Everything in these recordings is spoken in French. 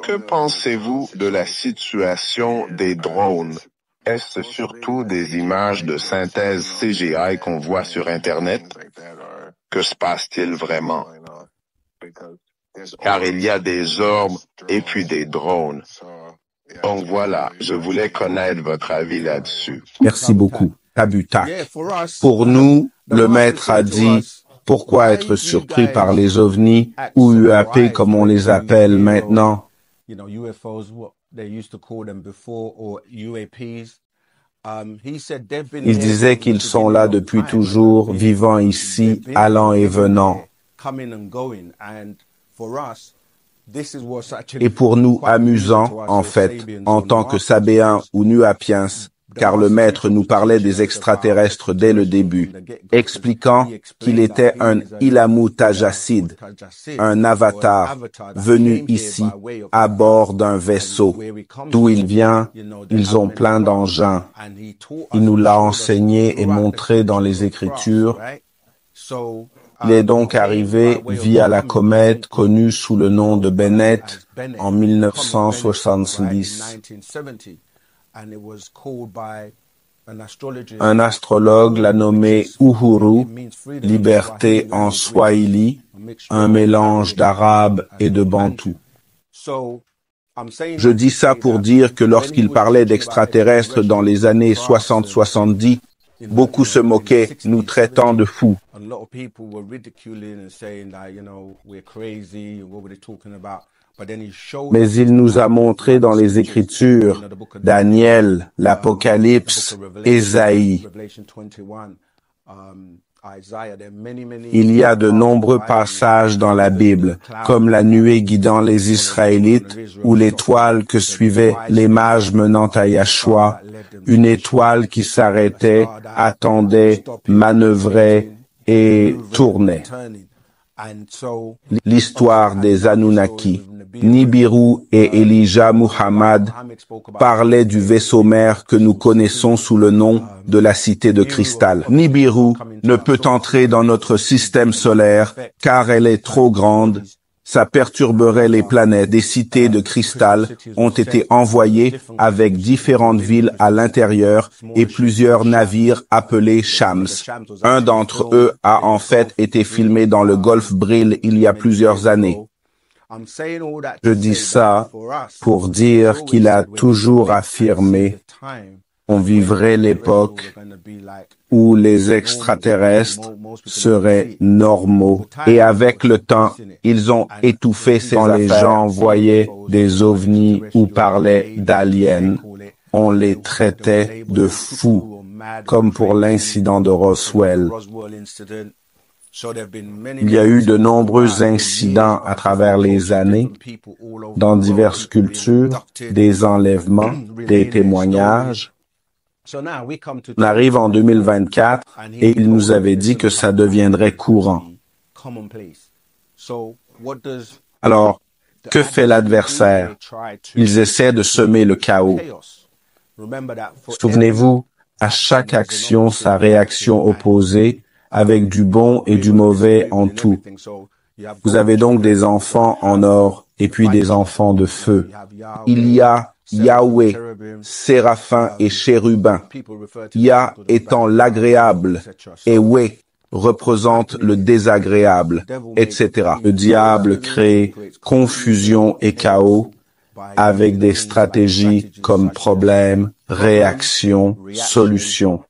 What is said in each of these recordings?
Que pensez-vous de la situation des drones? Est-ce surtout des images de synthèse CGI qu'on voit sur Internet? Que se passe-t-il vraiment? Car il y a des orbes et puis des drones. Donc voilà, je voulais connaître votre avis là-dessus. Merci beaucoup. Tabutak. Pour nous, le maître a dit, pourquoi être surpris par les ovnis ou UAP comme on les appelle maintenant? Il disait qu'ils sont là depuis toujours, vivant ici, allant et venant. Et pour nous, amusant, en fait, en tant que Sabéens ou Nuapiens, car le maître nous parlait des extraterrestres dès le début, expliquant qu'il était un Ilamu Tajassid, un avatar, venu ici, à bord d'un vaisseau. D'où il vient, ils ont plein d'engins. Il nous l'a enseigné et montré dans les Écritures. Il est donc arrivé via la comète connue sous le nom de Bennett en 1970. Un astrologue l'a nommé Uhuru, liberté en Swahili, un mélange d'arabe et de bantou. Je dis ça pour dire que lorsqu'il parlait d'extraterrestres dans les années 60-70, beaucoup se moquaient, nous traitant de fous. Mais il nous a montré dans les Écritures, Daniel, l'Apocalypse, Ésaïe. Il y a de nombreux passages dans la Bible, comme la nuée guidant les Israélites ou l'étoile que suivaient les mages menant à Yahshua, une étoile qui s'arrêtait, attendait, manœuvrait et tournait. L'histoire des Anunnaki. Nibiru et Elijah Muhammad parlaient du vaisseau mère que nous connaissons sous le nom de la cité de cristal. Nibiru ne peut entrer dans notre système solaire car elle est trop grande. Ça perturberait les planètes. Des cités de cristal ont été envoyées avec différentes villes à l'intérieur et plusieurs navires appelés Shams. Un d'entre eux a en fait été filmé dans le golfe Brill il y a plusieurs années. Je dis ça pour dire qu'il a toujours affirmé qu'on vivrait l'époque où les extraterrestres seraient normaux. Et avec le temps, ils ont étouffé ces affaires. Quand les gens voyaient des ovnis ou parlaient d'aliens, on les traitait de fous, comme pour l'incident de Roswell. Il y a eu de nombreux incidents à travers les années, dans diverses cultures, des enlèvements, des témoignages. On arrive en 2024 et il nous avait dit que ça deviendrait courant. Alors, que fait l'adversaire? Ils essaient de semer le chaos. Souvenez-vous, à chaque action, sa réaction opposée, avec du bon et du mauvais en tout. Vous avez donc des enfants en or et puis des enfants de feu. Il y a Yahweh, Séraphin et Chérubin. Yah étant l'agréable et Weh représente le désagréable, etc. Le diable crée confusion et chaos avec des stratégies comme problème, réaction, solution.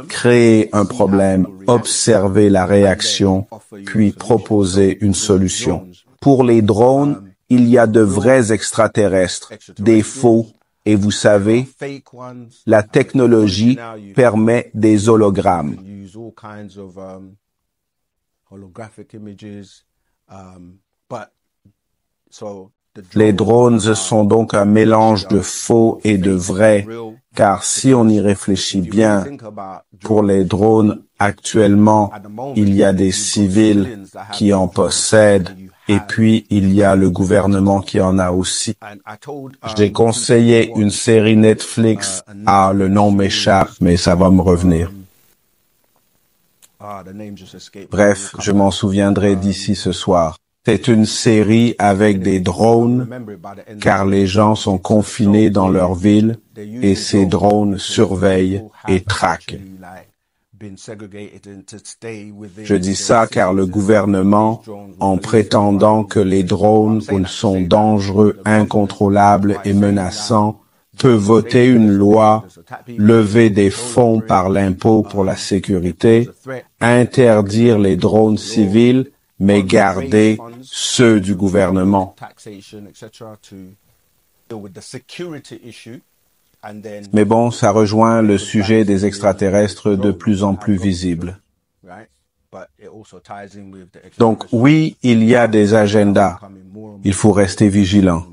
Créer un problème, observer la réaction, puis proposer une solution. Pour les drones, il y a de vrais extraterrestres, des faux, et vous savez, la technologie permet des hologrammes. Les drones sont donc un mélange de faux et de vrai, car si on y réfléchit bien, pour les drones, actuellement, il y a des civils qui en possèdent, et puis il y a le gouvernement qui en a aussi. J'ai conseillé une série Netflix, le nom m'échappe, mais ça va me revenir. Bref, je m'en souviendrai d'ici ce soir. C'est une série avec des drones, car les gens sont confinés dans leur ville et ces drones surveillent et traquent. Je dis ça car le gouvernement, en prétendant que les drones sont dangereux, incontrôlables et menaçants, peut voter une loi, lever des fonds par l'impôt pour la sécurité, interdire les drones civils, mais garder ceux du gouvernement. Mais bon, ça rejoint le sujet des extraterrestres de plus en plus visible. Donc oui, il y a des agendas. Il faut rester vigilant,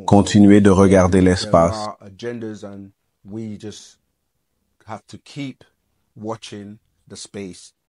continuer de regarder l'espace.